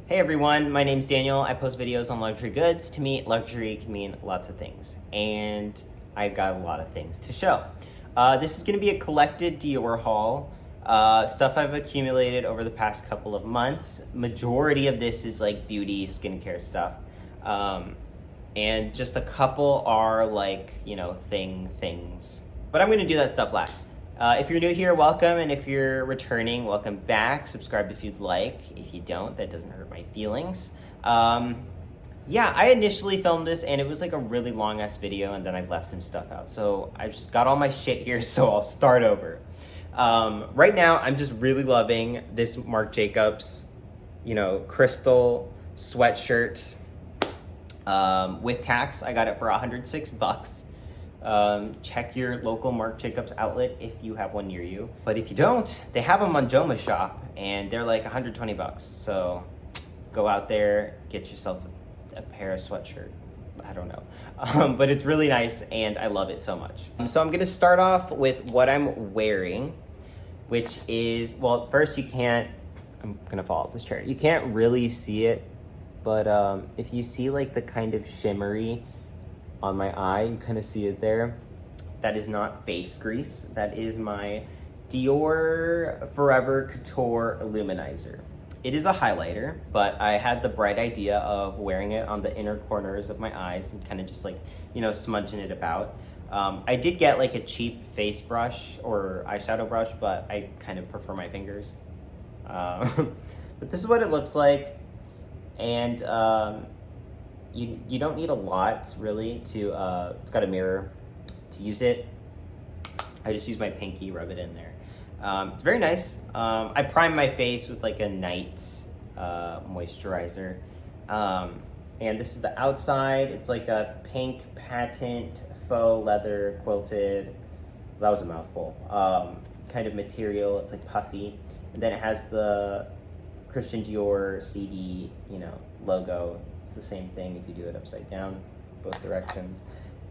Hey everyone, my name's Daniel. I post videos on luxury goods. To me, luxury can mean lots of things, and I've got a lot of things to show. This is going to be a collected DIOR haul, stuff I've accumulated over the past couple of months. Majority of this is like beauty, skincare stuff, and just a couple are like, things. But I'm going to do that stuff last. If you're new here, welcome, and if you're returning, welcome back. Subscribe if you'd like. If you don't, that doesn't hurt my feelings. Yeah, I initially filmed this, and it was like a really long-ass video, and then I left some stuff out. So I just got all my shit here, so I'll start over. Right now, I'm just really loving this Marc Jacobs, crystal sweatshirt with tax. I got it for $106. Check your local Marc Jacobs outlet if you have one near you. But if you don't, they have them on Joma Shop, and they're like $120. So go out there, get yourself a pair of sweatshirt. I don't know. But it's really nice, and I love it so much. So I'm going to start off with what I'm wearing, which is, well, first I'm going to fall off this chair. You can't really see it, but if you see like the kind of shimmery on my eye, you kind of see it there. That is not face grease. That is my DIOR Forever Couture Illuminizer. It is a highlighter, but I had the bright idea of wearing it on the inner corners of my eyes and kind of just like, smudging it about. I did get like a cheap face brush or eyeshadow brush, but I kind of prefer my fingers. But this is what it looks like. And you don't need a lot really to, it's got a mirror to use it. I just use my pinky, rub it in there. It's very nice. I prime my face with like a night moisturizer. And this is the outside. It's like a pink patent faux leather quilted, that was a mouthful, kind of material. It's like puffy. And then it has the Christian Dior CD, logo. It's the same thing if you do it upside down, both directions.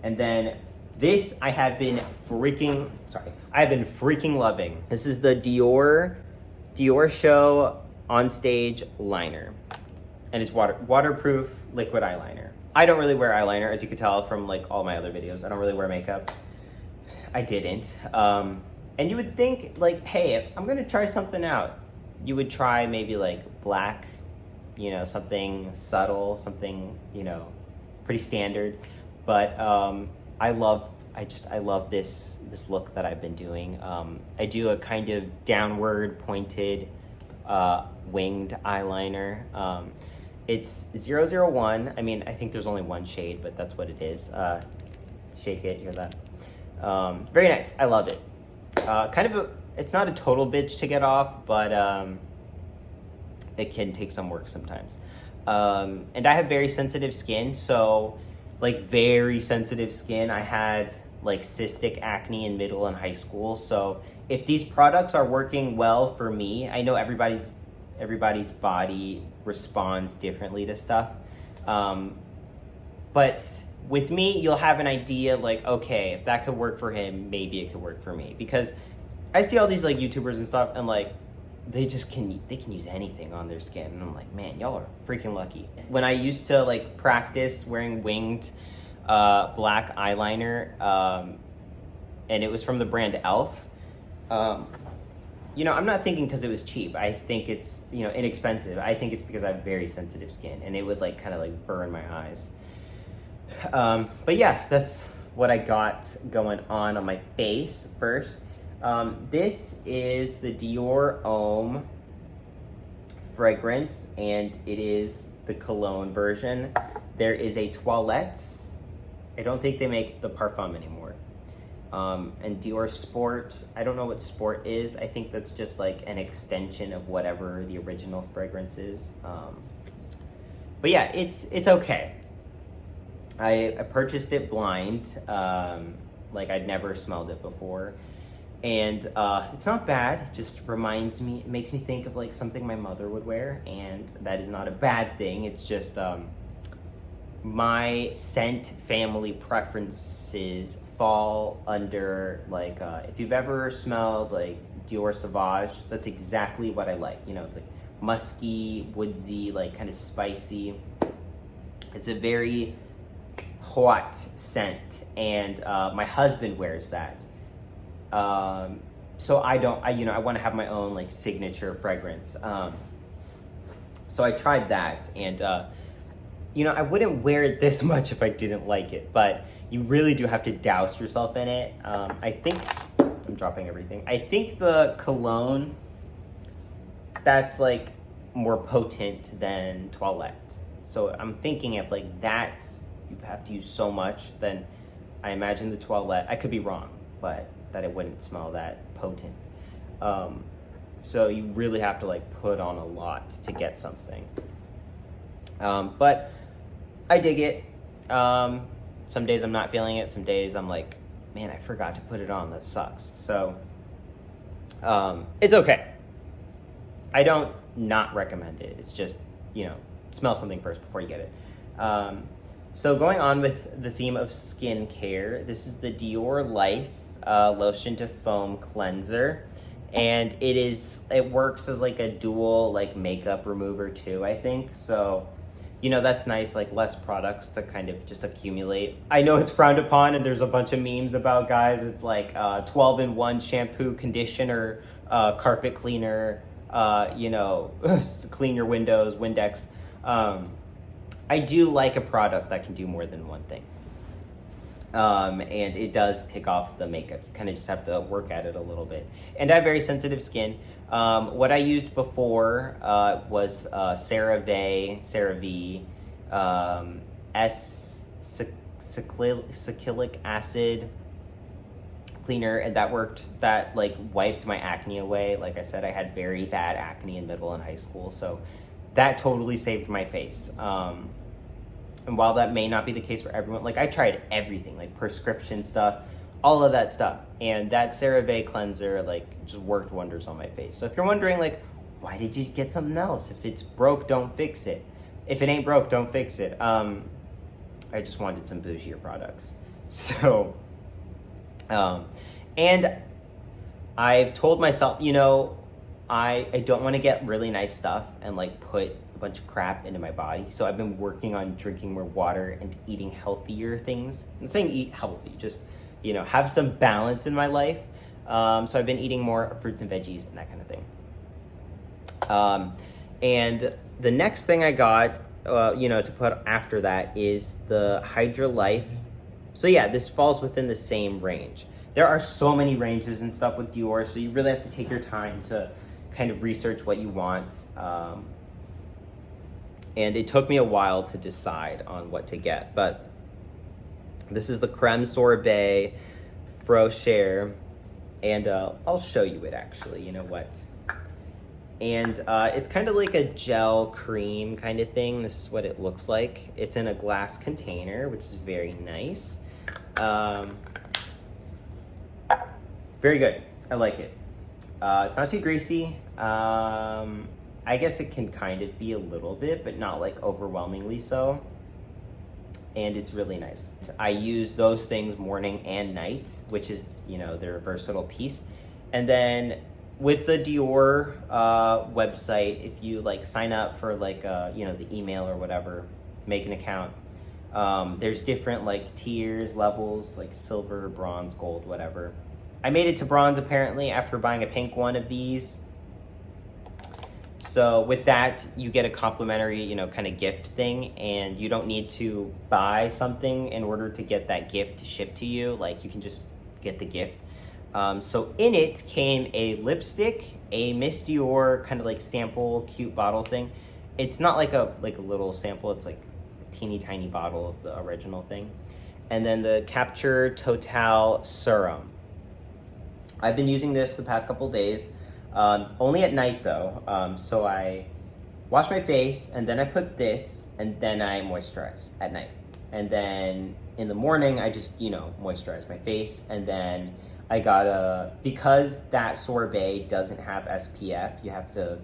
And then this I have been freaking loving. This is the DIOR Show On Stage Liner. And it's waterproof liquid eyeliner. I don't really wear eyeliner, as you can tell from like all my other videos. I don't really wear makeup. I didn't. And you would think like, hey, if I'm gonna try something out, you would try maybe like black, something subtle, something, pretty standard. But I love this look that I've been doing. I do a kind of downward pointed winged eyeliner. It's 001. I mean, I think there's only one shade, but that's what it is. Shake it, hear that? Very nice. I love it. It's not a total bitch to get off, but it can take some work sometimes. And I have very sensitive skin, so like very sensitive skin. I had like cystic acne in middle and high school. So if these products are working well for me, I know everybody's body responds differently to stuff. But with me, you'll have an idea like, okay, if that could work for him, maybe it could work for me. Because I see all these like YouTubers and stuff, and like they can use anything on their skin, and I'm like, man, y'all are freaking lucky. When I used to like practice wearing winged black eyeliner, and it was from the brand e.l.f. I'm not thinking because it was cheap. I think it's inexpensive. I think it's because I have very sensitive skin, and it would like kind of like burn my eyes. But yeah, that's what I got going on my face first. This is the DIOR Homme fragrance, and it is the cologne version. There is a toilette. I don't think they make the parfum anymore. And DIOR Sport, I don't know what Sport is. I think that's just like an extension of whatever the original fragrance is. But yeah, it's okay. I purchased it blind. Like I'd never smelled it before. And it's not bad. It just it makes me think of like something my mother would wear, and that is not a bad thing. It's just my scent family preferences fall under like if you've ever smelled like Dior Sauvage, that's exactly what I like. It's like musky, woodsy, like kind of spicy. It's a very hot scent, and my husband wears that. So I want to have my own like signature fragrance. So I tried that, and I wouldn't wear it this much if I didn't like it, but you really do have to douse yourself in it. I think I'm dropping everything. I think the cologne, that's like more potent than Toilette. So I'm thinking if like that you have to use so much, then I imagine the Toilette, I could be wrong, but that it wouldn't smell that potent. So you really have to like put on a lot to get something. But I dig it. Some days I'm not feeling it. Some days I'm like, man, I forgot to put it on. That sucks. So it's okay. I don't not recommend it. It's just, smell something first before you get it. So going on with the theme of skincare, this is the DIOR Life Lotion to Foam Cleanser. And it works as like a dual like makeup remover too, I think. So, that's nice, like less products to kind of just accumulate. I know it's frowned upon, and there's a bunch of memes about guys. It's like 12-in-1 shampoo, conditioner, carpet cleaner, clean your windows, Windex. I do like a product that can do more than one thing. And it does take off the makeup. You kind of just have to work at it a little bit. And I have very sensitive skin. What I used before was CeraVe S-salicylic acid cleaner, and that worked. That like wiped my acne away. Like I said, I had very bad acne in middle and high school, so that totally saved my face. And while that may not be the case for everyone, like I tried everything, like prescription stuff, all of that stuff. And that CeraVe cleanser like just worked wonders on my face. So if you're wondering like, why did you get something else? If it's broke, don't fix it. If it ain't broke, don't fix it. I just wanted some bougier products. So, and I've told myself, I don't want to get really nice stuff and like put a bunch of crap into my body. So I've been working on drinking more water and eating healthier things. I'm not saying eat healthy, just, have some balance in my life. So I've been eating more fruits and veggies and that kind of thing. And the next thing I got, to put after that is the Hydra Life. So yeah, this falls within the same range. There are so many ranges and stuff with DIOR, so you really have to take your time to kind of research what you want. And it took me a while to decide on what to get, but this is the Creme Sorbet Frocher, and I'll show you it actually, And it's kind of like a gel cream kind of thing. This is what it looks like. It's in a glass container, which is very nice. Very good. I like it. It's not too greasy. I guess it can kind of be a little bit, but not like overwhelmingly so. And it's really nice. I use those things morning and night, which is, they're a versatile piece. And then with the DIOR website, if you like sign up for like, the email or whatever, make an account, there's different like tiers, levels, like silver, bronze, gold, whatever. I made it to bronze apparently after buying a pink one of these. So with that, you get a complimentary, kind of gift thing, and you don't need to buy something in order to get that gift shipped to you. Like you can just get the gift. So in it came a lipstick, a Miss DIOR kind of like sample cute bottle thing. It's not like a little sample. It's like a teeny tiny bottle of the original thing. And then the Capture Total Serum. I've been using this the past couple days. Only at night though. So I wash my face and then I put this and then I moisturize at night. And then in the morning I just, moisturize my face. And then I because that sorbet doesn't have SPF, you have to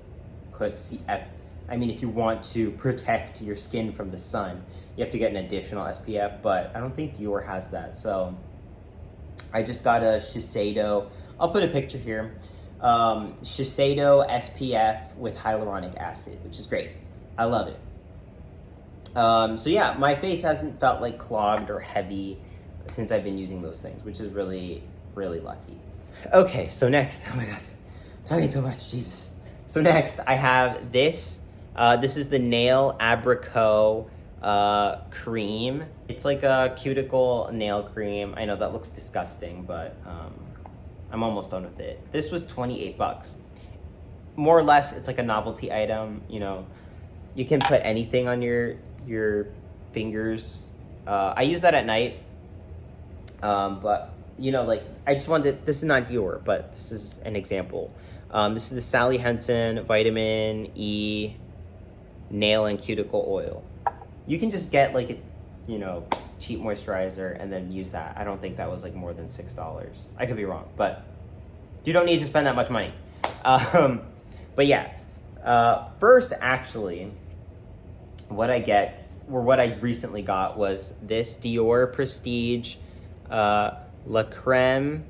put CF. I mean, if you want to protect your skin from the sun, you have to get an additional SPF, but I don't think DIOR has that. So I just got a Shiseido. I'll put a picture here. Shiseido SPF with hyaluronic acid, which is great. I love it. So yeah, my face hasn't felt like clogged or heavy since I've been using those things, which is really, really lucky. Okay, so next, oh my God, I'm talking so much, Jesus. So next I have this. This is the Nail Abricot cream. It's like a cuticle nail cream. I know that looks disgusting, but I'm almost done with it. This was 28 bucks. More or less, it's like a novelty item. You know, you can put anything on your fingers. I use that at night. But you know, like I just wanted, this is not DIOR, but this is an example. This is the Sally Hansen Vitamin E Nail and Cuticle Oil. You can just get like a, you know, cheap moisturizer and then use that. I don't think that was like more than $6. I could be wrong, but you don't need to spend that much money. But yeah, first actually, what I get, or what I recently got, was this DIOR Prestige La Creme,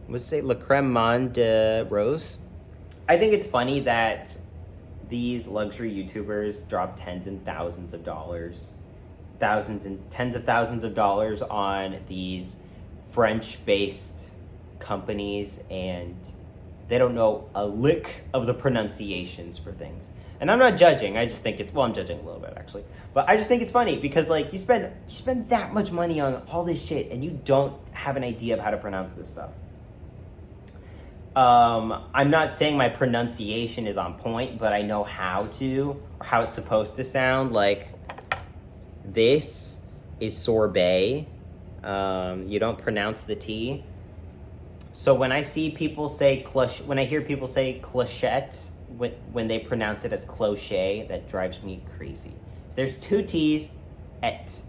La Creme Mon de Rose. I think it's funny that these luxury YouTubers drop tens and thousands of dollars, thousands and tens of thousands of dollars on these French-based companies, and they don't know a lick of the pronunciations for things. And I'm not judging, I just think it's, well, I'm judging a little bit actually, but I just think it's funny because like you spend that much money on all this shit and you don't have an idea of how to pronounce this stuff. I'm not saying my pronunciation is on point, but I know how to, or how it's supposed to sound. Like, this is sorbet. You don't pronounce the T. So when I see people say, when I hear people say clochette, when they pronounce it as cloche, that drives me crazy. If there's two T's, et.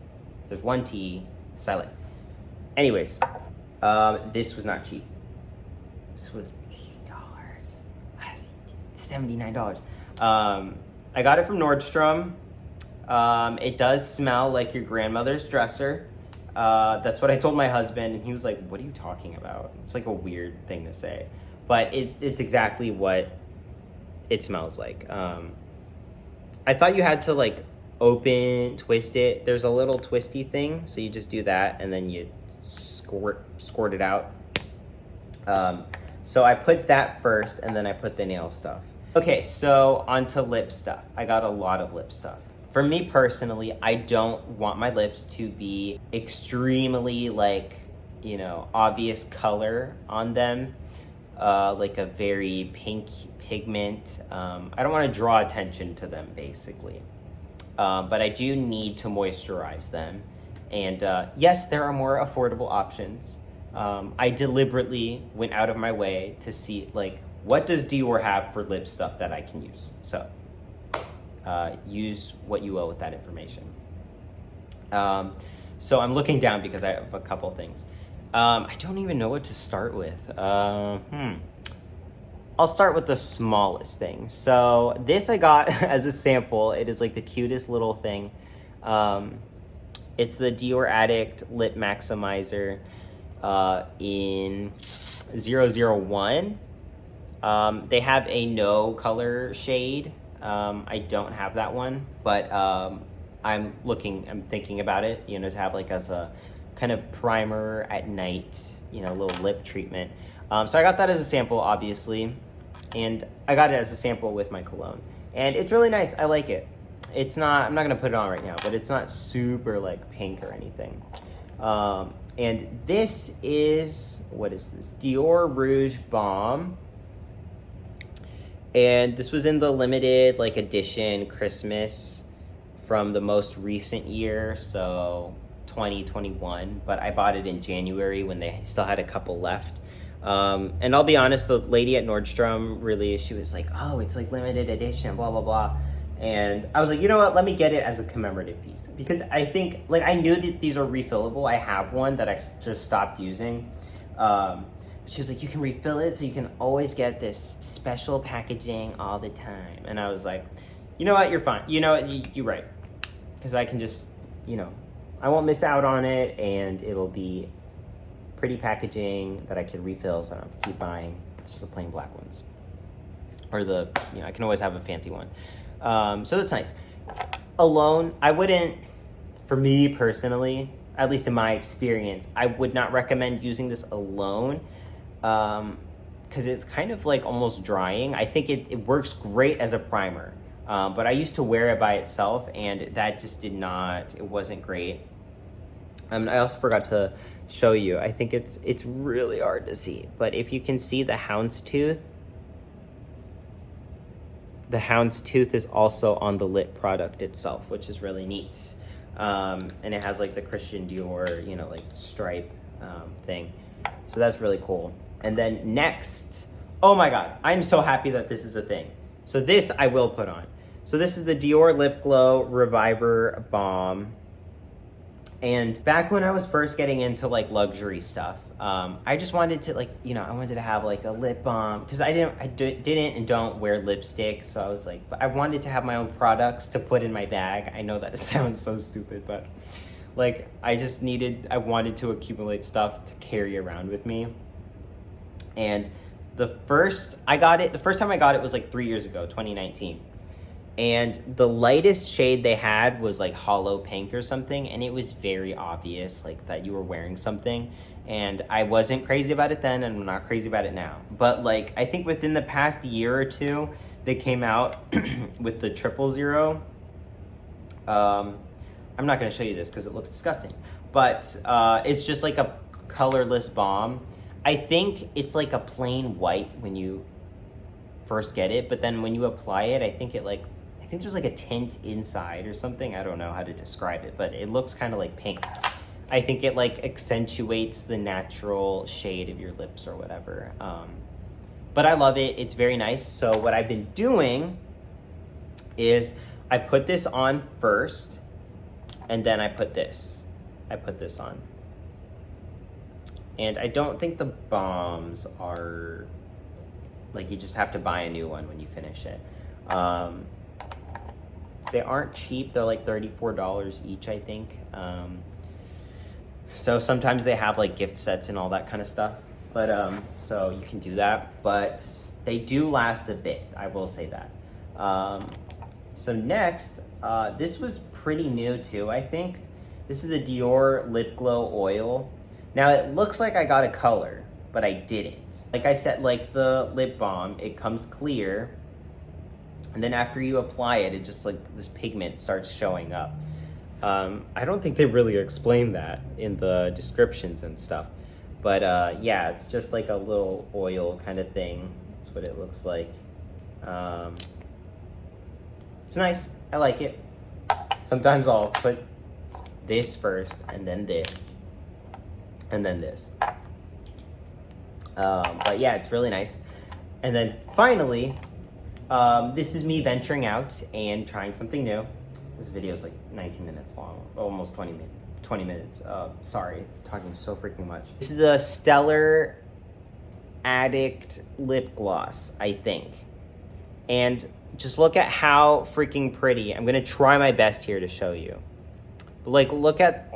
If there's one T, silent. Anyways, this was not cheap. This was $80, $79. I got it from Nordstrom. It does smell like your grandmother's dresser. That's what I told my husband, and he was like, what are you talking about? It's like a weird thing to say, but it's exactly what it smells like. I thought you had to like twist it. There's a little twisty thing, so you just do that and then you squirt it out. So I put that first and then I put the nail stuff. Okay, so onto lip stuff. I got a lot of lip stuff. For me personally, I don't want my lips to be extremely like, you know, obvious color on them, like a very pink pigment. I don't want to draw attention to them basically, but I do need to moisturize them. And yes, there are more affordable options. I deliberately went out of my way to see like, what does DIOR have for lip stuff that I can use? So use what you will with that information. So I'm looking down because I have a couple things. I don't even know what to start with. I'll start with the smallest thing. So this I got as a sample. It is like the cutest little thing. It's the DIOR Addict Lip Maximizer in 001. They have a no color shade. I don't have that one, but I'm thinking about it, you know, to have like as a kind of primer at night, you know, a little lip treatment. So I got that as a sample, obviously, and I got it as a sample with my cologne, and it's really nice. I like it. It's not, I'm not gonna put it on right now, but it's not super like pink or anything. And this is, what is this? DIOR Rouge Balm. And this was in the limited like edition Christmas from the most recent year, so 2021, but I bought it in January when they still had a couple left. And I'll be honest, the lady at Nordstrom she was like, oh, it's like limited edition, blah, blah, blah. And I was like, you know what, let me get it as a commemorative piece. Because I think, like, I knew that these are refillable. I have one that I just stopped using. She was like, you can refill it, so you can always get this special packaging all the time. And I was like, you know what, you're fine. You know what, you're right. Because I can just, you know, I won't miss out on it, and it'll be pretty packaging that I can refill, so I don't have to keep buying. just the plain black ones. Or the, I can always have a fancy one. So that's nice. Alone, I wouldn't, for me personally, at least in my experience, I would not recommend using this alone. Because it's kind of like almost drying. I think it works great as a primer. But I used to wear it by itself, and that just it wasn't great. I also forgot to show you. I think it's really hard to see. But if you can see the houndstooth is also on the lip product itself, which is really neat. And it has like the Christian Dior, like stripe thing. So that's really cool. And then next, oh my God, I'm so happy that this is a thing. So this I will put on. So this is the Dior Lip Glow Reviver Balm. And back when I was first getting into like luxury stuff, I just wanted to I wanted to have like a lip balm because I didn't and don't wear lipstick. So I was like, but I wanted to have my own products to put in my bag. I know that sounds so stupid, but like I wanted to accumulate stuff to carry around with me. And the first time I got it was like 3 years ago, 2019. And the lightest shade they had was like hollow pink or something. And it was very obvious like that you were wearing something. And I wasn't crazy about it then, and I'm not crazy about it now. But like, I think within the past year or two, they came out with the 000. I'm not gonna show you this because it looks disgusting. But it's just like a colorless balm. I think it's like a plain white when you first get it, but then when you apply it, I think there's like a tint inside or something. I don't know how to describe it, but it looks kind of like pink. I think it like accentuates the natural shade of your lips or whatever. But I love it. It's very nice. So what I've been doing is I put this on first, and then I put this on. And I don't think the balms are, like, you just have to buy a new one when you finish it. They aren't cheap. They're like $34 each, I think. So sometimes they have like gift sets and all that kind of stuff. But so you can do that. But they do last a bit, I will say that. So next, this was pretty new too, I think. This is the Dior Lip Glow Oil. Now it looks like I got a color, but I didn't. Like I said, like the lip balm, it comes clear. And then after you apply it, it just like this pigment starts showing up. I don't think they really explain that in the descriptions and stuff. But yeah, it's just like a little oil kind of thing. That's what it looks like. It's nice. I like it. Sometimes I'll put this first and then this. And then this. But yeah, it's really nice. And then finally, this is me venturing out and trying something new. This video is like 19 minutes long, almost 20 minutes. Sorry, talking so freaking much. This is a Stellar Addict lip gloss, I think. And just look at how freaking pretty. I'm gonna try my best here to show you. But like, look at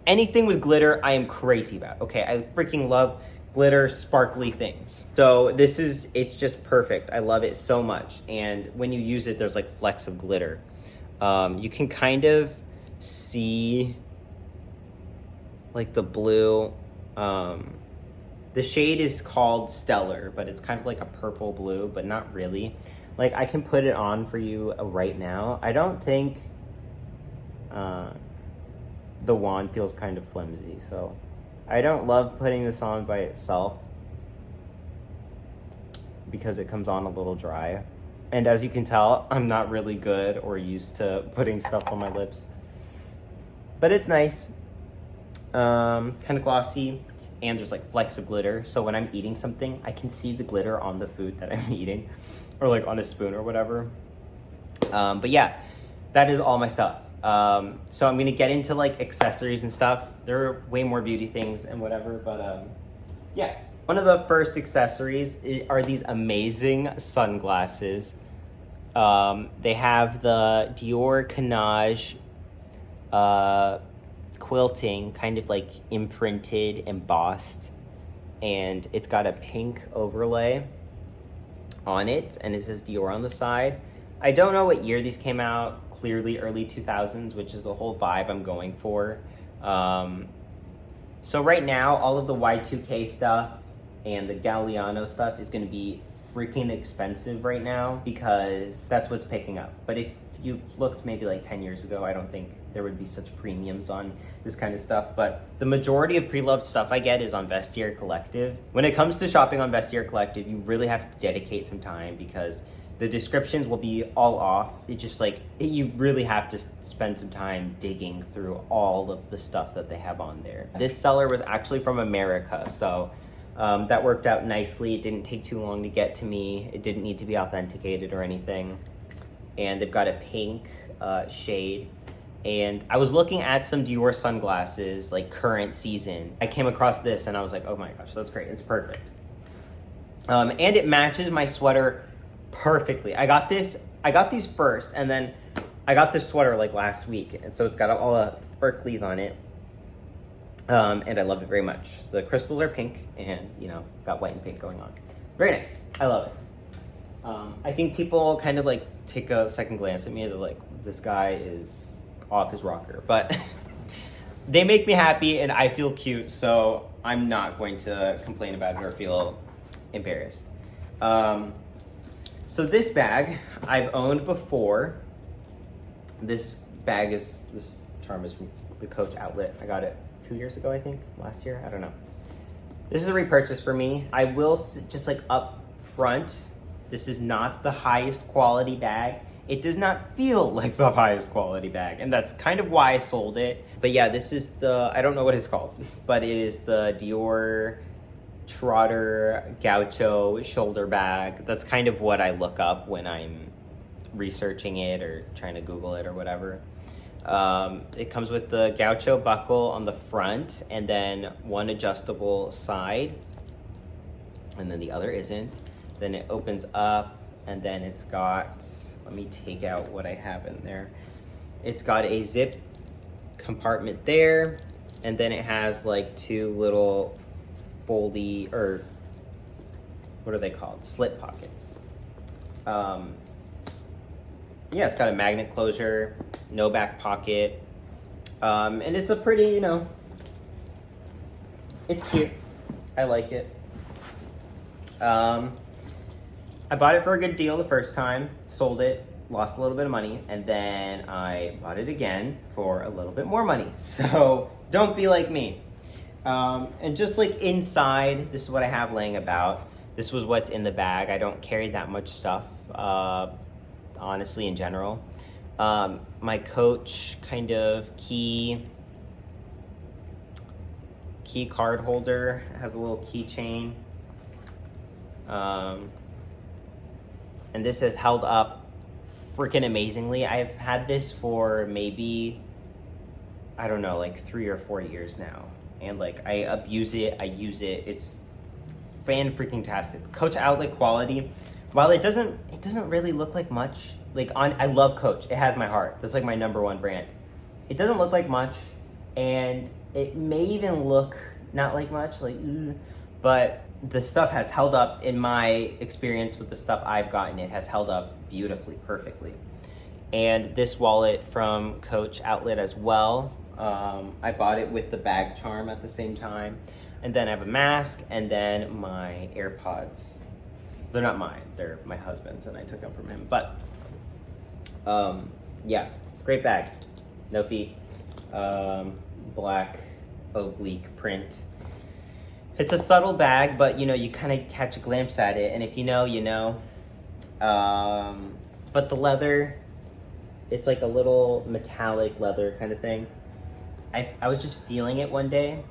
anything with glitter, I am crazy about. Okay, I freaking love glitter, sparkly things. So it's just perfect. I love it so much. And when you use it, there's like flecks of glitter. You can kind of see like the blue. The shade is called Stellar, but it's kind of like a purple blue, but not really. Like, I can put it on for you right now. I don't think the wand feels kind of flimsy, so I don't love putting this on by itself because it comes on a little dry. And as you can tell, I'm not really good or used to putting stuff on my lips. But it's nice. Kind of glossy. And there's like flecks of glitter. So when I'm eating something, I can see the glitter on the food that I'm eating. Or like on a spoon or whatever. But yeah, that is all my stuff. So I'm going to get into like accessories and stuff. There are way more beauty things and whatever. But yeah. One of the first accessories are these amazing sunglasses. They have the Dior Canage quilting, kind of like imprinted, embossed and it's got a pink overlay on it, and it says Dior on the side. I don't know what year these came out, clearly early 2000s, which is the whole vibe I'm going for. So right now, all of the Y2K stuff and the Galliano stuff is gonna be freaking expensive right now because that's what's picking up. But if you looked maybe like 10 years ago, I don't think there would be such premiums on this kind of stuff. But the majority of pre-loved stuff I get is on Vestiaire Collective. When it comes to shopping on Vestiaire Collective, you really have to dedicate some time because the descriptions will be all off. It's just like, you really have to spend some time digging through all of the stuff that they have on there. This seller was actually from America, so that worked out nicely. It didn't take too long to get to me. It didn't need to be authenticated or anything. And they've got a pink shade. And I was looking at some Dior sunglasses, like current season. I came across this and I was like, oh my gosh, that's great, it's perfect. And it matches my sweater perfectly. I got these first, and then I got this sweater like last week, and so it's got all the sparklies on it, and I love it very much. The crystals are pink, and you know, got white and pink going on. Very nice. I love it. I think people kind of like take a second glance at me. They're like, this guy is off his rocker, but they make me happy, and I feel cute, so I'm not going to complain about it or feel embarrassed. So this bag I've owned before. This charm is from the Coach outlet. I got it 2 years ago, I think, last year, I don't know. This is a repurchase for me. I will just like up front, this is not the highest quality bag. It does not feel like the highest quality bag, and that's kind of why I sold it. But yeah, this is I don't know what it's called, but it is the Dior Trotter Gaucho shoulder bag. That's kind of what I look up when I'm researching it or trying to Google it or whatever. It comes with the Gaucho buckle on the front and then one adjustable side, and then the other isn't. Then it opens up, and then it's got, let me take out what I have in there. It's got a zip compartment there, and then it has like two little foldy, or what are they called? Slip pockets. Yeah, it's got a magnet closure, no back pocket. And it's a pretty, you know, it's cute. I like it. I bought it for a good deal the first time, sold it, lost a little bit of money, and then I bought it again for a little bit more money. So don't be like me. And just like inside, this is what I have laying about. This was what's in the bag. I don't carry that much stuff, honestly, in general. My Coach kind of key card holder has a little keychain. And this has held up freaking amazingly. I've had this for maybe, I don't know, like 3 or 4 years now. And like, I abuse it, I use it. It's fan-freaking-tastic. Coach outlet quality, while it doesn't really look like much, like I love Coach. It has my heart. That's like my #1 brand. It doesn't look like much, and it may even look not like much, like, but the stuff has held up. In my experience with the stuff I've gotten, it has held up beautifully, perfectly. And this wallet from Coach outlet as well. I bought it with the bag charm at the same time. And then I have a mask, and then my AirPods. They're not mine, they're my husband's, and I took them from him. But yeah, great bag. No fee. Black oblique print. It's a subtle bag, but you know, you kind of catch a glimpse at it, and if you know, you know. But the leather, it's like a little metallic leather kind of thing. I was just feeling it one day.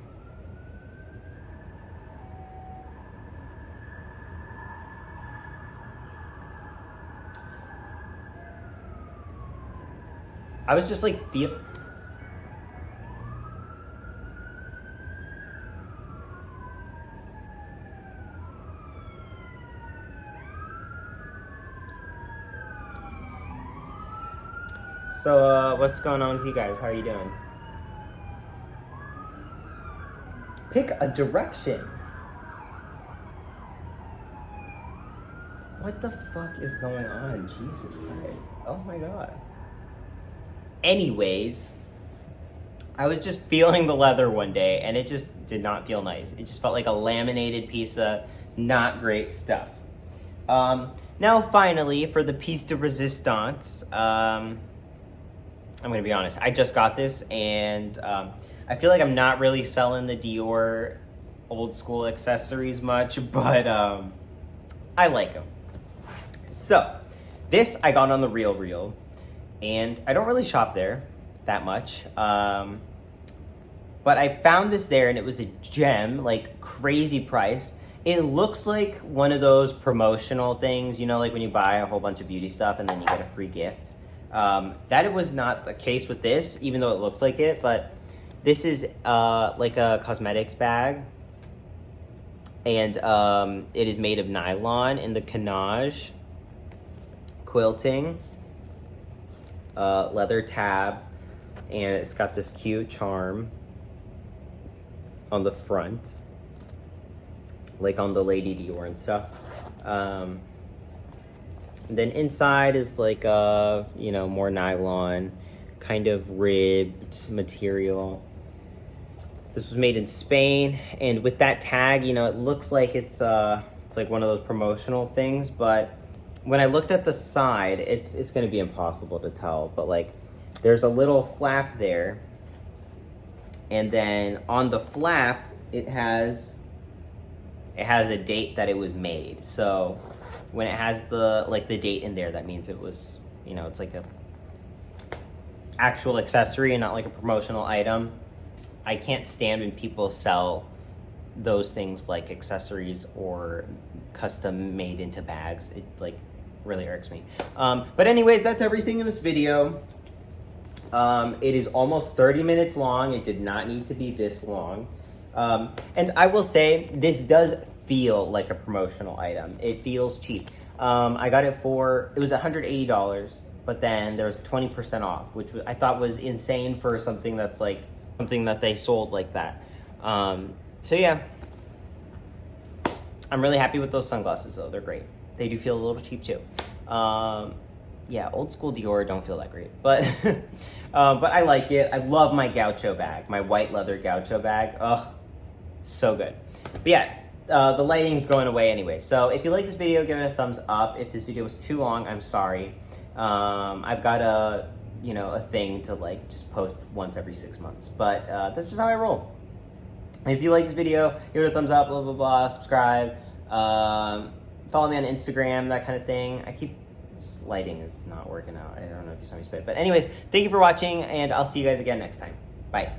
I was just like So, what's going on with you guys? How are you doing? Pick a direction. What the fuck is going on? Jesus Christ. Oh my god. Anyways, I was just feeling the leather one day and it just did not feel nice. It just felt like a laminated piece of not great stuff. Now finally, for the piece de resistance, I'm gonna be honest, I just got this and I feel like I'm not really selling the DIOR old school accessories much, but I like them. So, this I got on the RealReal, and I don't really shop there that much, but I found this there and it was a gem, like crazy price. It looks like one of those promotional things, you know, like when you buy a whole bunch of beauty stuff and then you get a free gift. That was not the case with this, even though it looks like it, but this is like a cosmetics bag. And it is made of nylon in the canage, quilting, leather tab, and it's got this cute charm on the front, like on the Lady Dior and stuff. And then inside is like you know, more nylon, kind of ribbed material. This was made in Spain, and with that tag, you know, it looks like it's like one of those promotional things, but when I looked at the side, it's gonna be impossible to tell, but like there's a little flap there, and then on the flap, it has a date that it was made. So when it has the date in there, that means it was, you know, it's like a actual accessory and not like a promotional item. I can't stand when people sell those things like accessories or custom made into bags. It like really irks me. But anyways, that's everything in this video. It is almost 30 minutes long. It did not need to be this long. And I will say, this does feel like a promotional item. It feels cheap. I got it it was $180, but then there's 20% off, which I thought was insane for something that's like, something that they sold like that. So yeah, I'm really happy with those sunglasses though. They're great. They do feel a little cheap too. Yeah, old school Dior don't feel that great, but but I like it. I love my gaucho bag, my white leather gaucho bag. Ugh, so good. But yeah, the lighting's going away anyway. So if you like this video, give it a thumbs up. If this video was too long, I'm sorry. I've got a thing to like just post once every 6 months, but that's just how I roll. If you like this video, give it a thumbs up, blah, blah, blah, subscribe, follow me on Instagram, that kind of thing. This lighting is not working out. I don't know if you saw me spit, but anyways, thank you for watching, and I'll see you guys again next time. Bye.